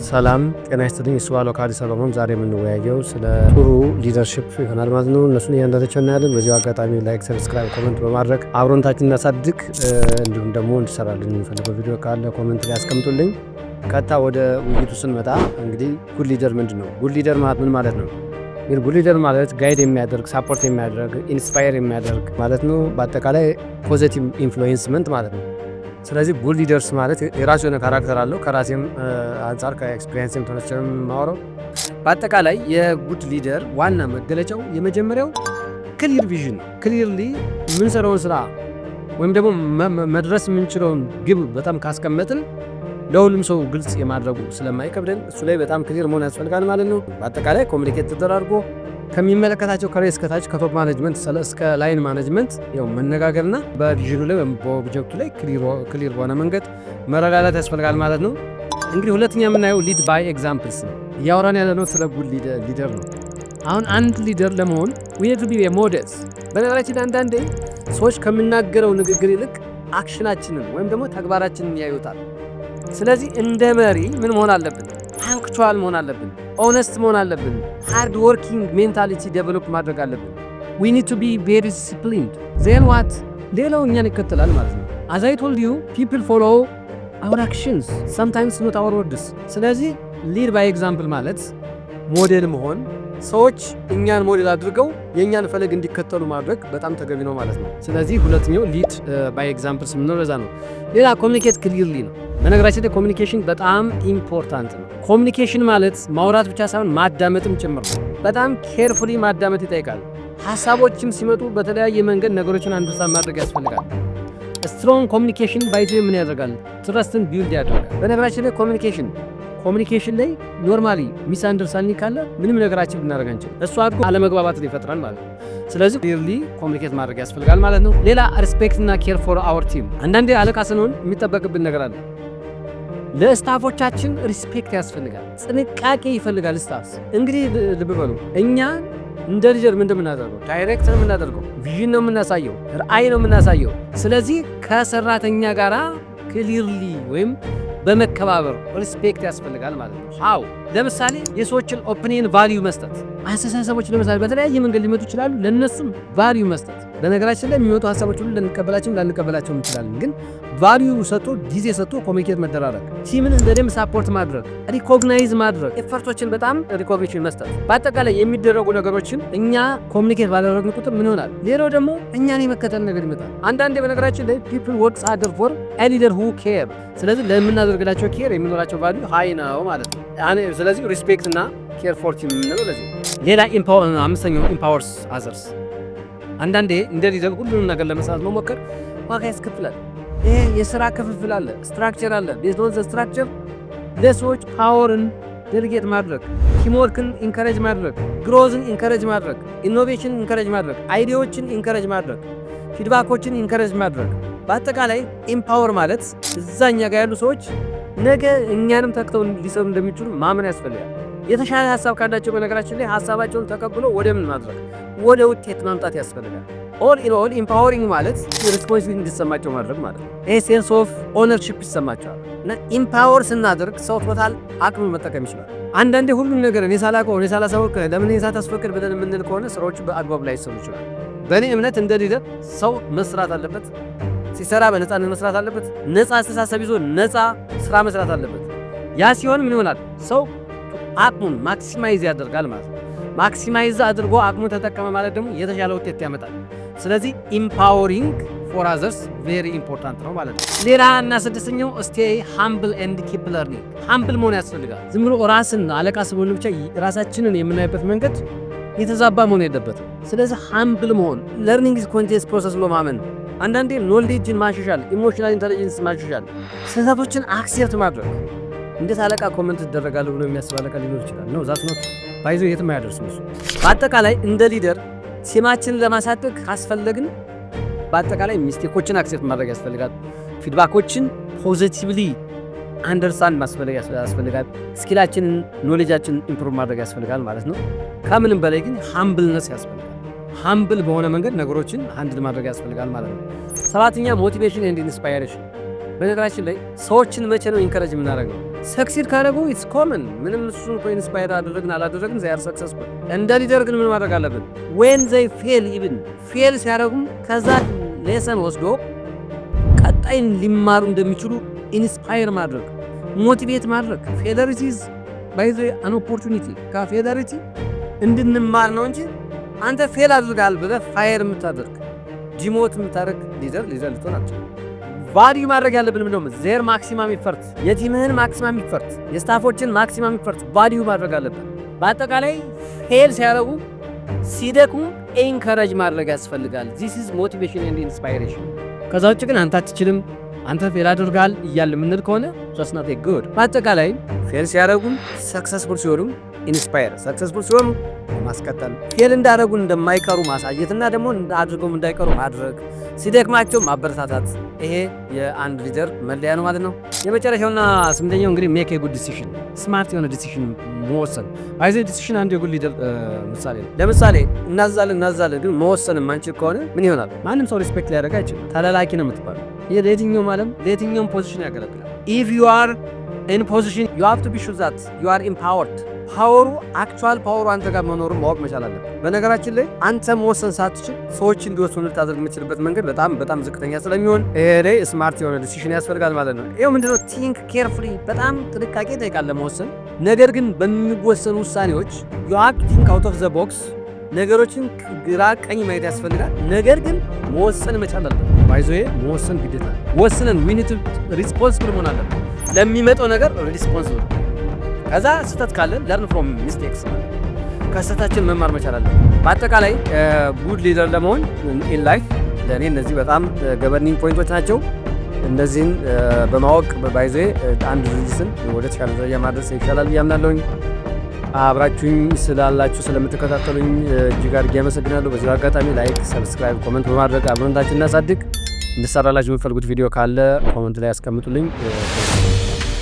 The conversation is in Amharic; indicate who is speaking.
Speaker 1: ሰላም ጤና ይስጥልኝ። እሱ አሎካዲ ሰሎሞን። ዛሬ የምንወያየው ስለ ጥሩ ሊደርሺፕ ይሆናል ማለት ነው። እነሱን እያንዳንዳቸው እናያለን። በዚሁ አጋጣሚ ላይክ፣ ሰብስክራይብ፣ ኮመንት በማድረግ አብሮነታችን እናሳድግ። እንዲሁም ደግሞ እንዲሰራልን የሚፈልገው ቪዲዮ ካለ ኮመንት ላይ ያስቀምጡልኝ። ቀጥታ ወደ ውይይቱ ስንመጣ እንግዲህ ጉድ ሊደር ምንድን ነው? ጉድ ሊደር ማለት ምን ማለት ነው? እንግዲህ ጉድ ሊደር ማለት ጋይድ የሚያደርግ ሳፖርት የሚያደርግ ኢንስፓየር የሚያደርግ ማለት ነው። በአጠቃላይ ፖዚቲቭ ኢንፍሉዌንስመንት ማለት ነው። ስለዚህ ጉድ ሊደርስ ማለት የራሱ የሆነ ካራክተር አለው። ከራሴም አንጻር ከኤክስፒሪየንስም ተነስተን የማወራው በአጠቃላይ የጉድ ሊደር ዋና መገለጫው የመጀመሪያው ክሊር ቪዥን ነው። ክሊርሊ የምንሰራውን ስራ ወይም ደግሞ መድረስ የምንችለውን ግብ በጣም ካስቀመጥን ለሁሉም ሰው ግልጽ የማድረጉ ስለማይከብደን እሱ ላይ በጣም ክሊር መሆን ያስፈልጋል ማለት ነው። በአጠቃላይ ኮሚኒኬት ተደራርጎ ከሚመለከታቸው ከሬስ ከታች ከቶፕ ማኔጅመንት እስከ ላይን ማኔጅመንት ያው መነጋገርና በቪዥኑ ላይ ወይም በኦብጀክቱ ላይ ክሊር በሆነ መንገድ መረዳዳት ያስፈልጋል ማለት ነው። እንግዲህ ሁለተኛ የምናየው ሊድ ባይ ኤግዛምፕልስ ነው። እያወራን ያለነው ስለ ጉድ ሊደር ነው። አሁን አንድ ሊደር ለመሆን we need to be a models። በነገራችን አንዳንዴ ሰዎች ከምናገረው ንግግር ይልቅ አክሽናችንን ወይም ደግሞ ተግባራችንን ያዩታል። ስለዚህ እንደ መሪ ምን መሆን አለብን? ፓንክቹዋል መሆን አለብን። ኦነስት መሆን አለብን። ሃርድ ወርኪንግ ሜንታሊቲ ዴቨሎፕ ማድረግ አለብን። we need to be very disciplined then what ሌላው እኛን ይከተላል ማለት ነው። as I told you people follow our actions sometimes not our words። ስለዚህ lead by example ማለት ሞዴል መሆን፣ ሰዎች እኛን ሞዴል አድርገው የእኛን ፈለግ እንዲከተሉ ማድረግ በጣም ተገቢ ነው ማለት ነው። ስለዚህ ሁለተኛው ሊድ ባይ ኤግዛምፕልስ የምንለው ለዛ ነው። ሌላ ኮሚኒኬት ክሊርሊ ነው። በነገራችን ላይ ኮሚኒኬሽን በጣም ኢምፖርታንት ነው። ኮሚኒኬሽን ማለት ማውራት ብቻ ሳይሆን ማዳመጥም ጭምር ነው። በጣም ኬርፉሊ ማዳመጥ ይጠይቃል። ሀሳቦችም ሲመጡ በተለያየ መንገድ ነገሮችን አንደርስታንድ ማድረግ ያስፈልጋል። ስትሮንግ ኮሚኒኬሽን ባይዞ ምን ያደርጋል? ትረስትን ቢልድ ያደርጋል። በነገራችን ላይ ኮሚኒኬሽን ላይ ኖርማሊ ሚስ አንደርስታንዲንግ ካለ ምንም ነገራችን ብናደርግ አንችልም። እሱ አድጎ አለመግባባትን ይፈጥራል ማለት ነው። ስለዚህ ክሊርሊ ኮሚኒኬት ማድረግ ያስፈልጋል ማለት ነው። ሌላ ሪስፔክት እና ኬር ፎር አወር ቲም። አንዳንዴ አለቃ ስንሆን የሚጠበቅብን ነገር አለ። ለስታፎቻችን ሪስፔክት ያስፈልጋል፣ ጥንቃቄ ይፈልጋል። ስታፍስ እንግዲህ ልብ በሉ፣ እኛ እንደ ሊደር ምን እንደምናደርገው ዳይሬክት ነው የምናደርገው፣ ቪዥን ነው የምናሳየው፣ ራዕይ ነው የምናሳየው። ስለዚህ ከሰራተኛ ጋራ ክሊርሊ ወይም በመከባበር ሪስፔክት ያስፈልጋል ማለት ነው። አው ለምሳሌ የሰዎችን ኦፒኒየን ቫልዩ መስጠት። አስተሳሰቦች ለምሳሌ በተለያየ መንገድ ሊመጡ ይችላሉ። ለነሱም ቫልዩ መስጠት። በነገራችን ላይ የሚመጡ ሀሳቦች ሁሉ ላንቀበላቸው እንችላለን፣ ግን ቫልዩ ሰጥቶ ጊዜ ሰጥቶ ኮሚኒኬት መደራረግ፣ ቲምን እንደደም ሳፖርት ማድረግ፣ ሪኮግናይዝ ማድረግ፣ ኤፈርቶችን በጣም ሪኮግኒሽን መስጠት። በአጠቃላይ የሚደረጉ ነገሮችን እኛ ኮሚኒኬት ባደረግን ቁጥር ምን ይሆናል? ሌላው ደግሞ እኛን የመከተል ነገር ይመጣል። አንዳንዴ በነገራችን ላይ ፒፕል ወርክስ ሃርደር ፎር ኤ ሊደር ሁ ኬር። ስለዚህ ለምናደርግላቸው ኬር የሚኖራቸው ቫልዩ ሃይ ነው ማለት ነው። ስለዚህ ሪስፔክት እና ኬር ፎር ቲም የምንለው ለዚህ። ሌላ አምስተኛው ኢምፓወርስ አዘርስ። አንዳንዴ እንደ ሊደር ሁሉንም ነገር ለመስራት መሞከር ዋጋ ያስከፍላል። ይሄ የስራ ክፍፍል አለ፣ ስትራክቸር አለ። ቤዝድ ኦን ዘ ስትራክቸር ለሰዎች ፓወርን ዴሊጌት ማድረግ፣ ቲምወርክን ኢንከሬጅ ማድረግ፣ ግሮዝን ኢንከሬጅ ማድረግ፣ ኢኖቬሽን ኢንከሬጅ ማድረግ፣ አይዲያዎችን ኢንከሬጅ ማድረግ፣ ፊድባኮችን ኢንከሬጅ ማድረግ። በአጠቃላይ ኢምፓወር ማለት እዛኛ ጋር ያሉ ሰዎች ነገ እኛንም ተክተው ሊሰሩ እንደሚችሉ ማመን ያስፈልጋል። የተሻለ ሀሳብ ካላቸው በነገራችን ላይ ሀሳባቸውን ተቀብሎ ወደ ምን ማድረግ ወደ ውጤት ማምጣት ያስፈልጋል። ኦል ኢን ኦል ኢምፓወሪንግ ማለት ሪስፖንሲቢሊቲ እንዲሰማቸው ማድረግ ማለት ነው። ይሄ ሴንስ ኦፍ ኦነርሺፕ ይሰማቸዋል። እና ኢምፓወር ስናደርግ ሰው ቶታል አቅም መጠቀም ይችላል። አንዳንዴ ሁሉም ነገር እኔ ሳላውቀው እኔ ሳላሳውቅ ለምን ሳታስፈቅድ ብለን የምንል ከሆነ ስራዎቹ በአግባብ ላይ ይሰሩ ይችላል። በእኔ እምነት እንደ ሊደር ሰው መስራት አለበት። ሲሰራ በነፃነት መስራት አለበት። ነፃ አስተሳሰብ ይዞ ነፃ ስራ መስራት አለበት። ያ ሲሆን ምን ይሆናል? ሰው አቅሙን ማክሲማይዝ ያደርጋል ማለት ነው። ማክሲማይዝ አድርጎ አቅሙ ተጠቀመ ማለት ደግሞ የተሻለ ውጤት ያመጣል። ስለዚህ ኢምፓወሪንግ ፎር አዘርስ ቬሪ ኢምፖርታንት ነው ማለት ነው። ሌላ እና ስድስተኛው ስቴይ ሃምብል ኤንድ ኪፕ ለርኒንግ። ሃምብል መሆን ያስፈልጋል። ዝም ብሎ ራስን አለቃ ስንሆን ብቻ ራሳችንን የምናይበት መንገድ የተዛባ መሆን የለበትም። ስለዚህ ሃምብል መሆን ለርኒንግ ኢዝ ኮንቲኒየስ ፕሮሰስ ብሎ ማመን። አንዳንዴ ኖሌጅን ማሻሻል፣ ኢሞሽናል ኢንተለጀንስ ማሻሻል፣ ስህተቶችን አክሴፕት ማድረግ። እንዴት አለቃ ኮመንት ትደረጋለህ ብሎ የሚያስብ አለቃ ሊኖር ይችላል። ነው ዛት ኖት ባይዞ የትም አያደርስም እሱ። በአጠቃላይ እንደ ሊደር ቲማችንን ለማሳደግ ካስፈለግን በአጠቃላይ ሚስቴኮችን አክሴፕት ማድረግ ያስፈልጋል። ፊድባኮችን ፖዚቲቭሊ አንደርስታንድ ማስፈልግ ያስፈልጋል። ስኪላችንን ኖሌጃችንን ኢምፕሩቭ ማድረግ ያስፈልጋል ማለት ነው። ከምንም በላይ ግን ሃምብልነስ ያስፈልጋል። ሃምብል በሆነ መንገድ ነገሮችን ሃንድል ማድረግ ያስፈልጋል ማለት ነው። ሰባተኛ ሞቲቬሽን ኤንድ ኢንስፓይሬሽን። በነገራችን ላይ ሰዎችን መቼ ነው ኢንከረጅ የምናደርገው? ሰክሲድ ካደረጉ ኢትስ ኮመን። ምንም እሱን እኮ ኢንስፓየር አደረግን አላደረግን ዘይ አር ሰክሰስፉል። እንደ ሊደር ግን ምን ማድረግ አለብን? ዌን ዘይ ፌል ኢቭን ፌል ሲያደርጉም ከዛ ሌሰን ወስዶ ቀጣይን ሊማሩ እንደሚችሉ ኢንስፓየር ማድረግ ሞቲቬት ማድረግ። ፌለሪቲዝ ባይ ዘ አን ኦፖርቹኒቲ ከፌለሪቲ እንድንማር ነው እንጂ አንተ ፌል አድርጋል ብለህ ፋየር የምታደርግ ዲሞት የምታደርግ ሊደር ልትሆን አትችልም። ቫልዩ ማድረግ ያለብን ምንድነው? ዜር ማክሲማም ኢፈርት፣ የቲምህን ማክሲማም ኢፈርት፣ የስታፎችን ማክሲማም ኢፈርት ቫልዩ ማድረግ አለብን። በአጠቃላይ ፌል ሲያደርጉ ሲደክሙ ኤንከረጅ ማድረግ ያስፈልጋል። ዚስ ኢዝ ሞቲቬሽን ኤንድ ኢንስፓይሬሽን። ከዛ ውጭ ግን አንተ አትችልም፣ አንተ ፌል አድርጋል እያለ የምንል ከሆነ ጀስት ናት ጉድ። በአጠቃላይ ፌል ሲያደርጉም ሰክሰስፉል ሲሆኑም ኢንስፓየር፣ ሰክሰስፉል ሲሆኑ ማስቀጠል፣ ፌል እንዳደረጉ እንደማይቀሩ ማሳየትና ደግሞ አድርገውም እንዳይቀሩ ማድረግ፣ ሲደክማቸው ማበረታታት። ይሄ የአንድ ሊደር መለያ ነው ማለት ነው። የመጨረሻውና ስምንተኛው እንግዲህ ሜክ ኤ ጉድ ዲሲሽን፣ ስማርት የሆነ ዲሲሽን መወሰን። አይዘ ዲሲሽን አንዱ የጉድ ሊደር ምሳሌ ነው። ለምሳሌ እናዛለን ግን መወሰን የማንችል ከሆነ ምን ይሆናል? ማንም ሰው ሪስፔክት ሊያደርግ አይችልም። ተላላኪ ነው የምትባለው። ይህ ለየትኛውም ዓለም ለየትኛውም ፖዚሽን ያገለግላል። ኢፍ ዩ አር ኢን ፖዚሽን ዩ ሃቭ ቱ ቢ ሹር ዛት ዩ አር ኢምፓወርድ። ፓወሩ አክቹዋል ፓወሩ አንተ ጋር መኖሩን ማወቅ መቻል አለብን። በነገራችን ላይ አንተ መወሰን ሳትችል ሰዎች እንዲወስኑ ልታደርግ የምትችልበት መንገድ በጣም ዝቅተኛ ስለሚሆን ይሄ ላይ ስማርት የሆነ ዲሲሽን ያስፈልጋል ማለት ነው። ይኸው ምንድነው? ቲንክ ኬርፉሊ፣ በጣም ጥንቃቄ ይጠይቃል ለመወሰን። ነገር ግን በሚወሰኑ ውሳኔዎች ዩ ሃቭ ቱ ቲንክ አውት ኦፍ ዘ ቦክስ። ነገሮችን ግራ ቀኝ ማየት ያስፈልጋል። ነገር ግን መወሰን መቻል አለብን። ባይዞዬ መወሰን ግዴታ ወስነን ዊ ኒድ ቱ ሪስፖንሲብል መሆን አለብን ለሚመጣው ነገር ሪስፖንሲብል። ከዛ ስህተት ካለ ለርን ፍሮም ሚስቴክስ፣ ከስህተታችን መማር መቻል አለብን። በአጠቃላይ ጉድ ሊደር ለመሆን ኢን ላይፍ ለእኔ እነዚህ በጣም ገቨርኒንግ ፖይንቶች ናቸው። እነዚህን በማወቅ ባይዞዬ አንድ ድርጅትን ወደ ተሻለ ደረጃ ማድረስ ይቻላል ብዬ አምናለሁኝ። አብራችሁኝ ስላላችሁ ስለምትከታተሉኝ እጅግ አድርጌ አመሰግናለሁ። በዚህ አጋጣሚ ላይክ፣ ሰብስክራይብ፣ ኮመንት በማድረግ አብሮነታችንን እናሳድግ። እንድሰራላችሁ የምትፈልጉት ቪዲዮ ካለ ኮመንት ላይ ያስቀምጡልኝ።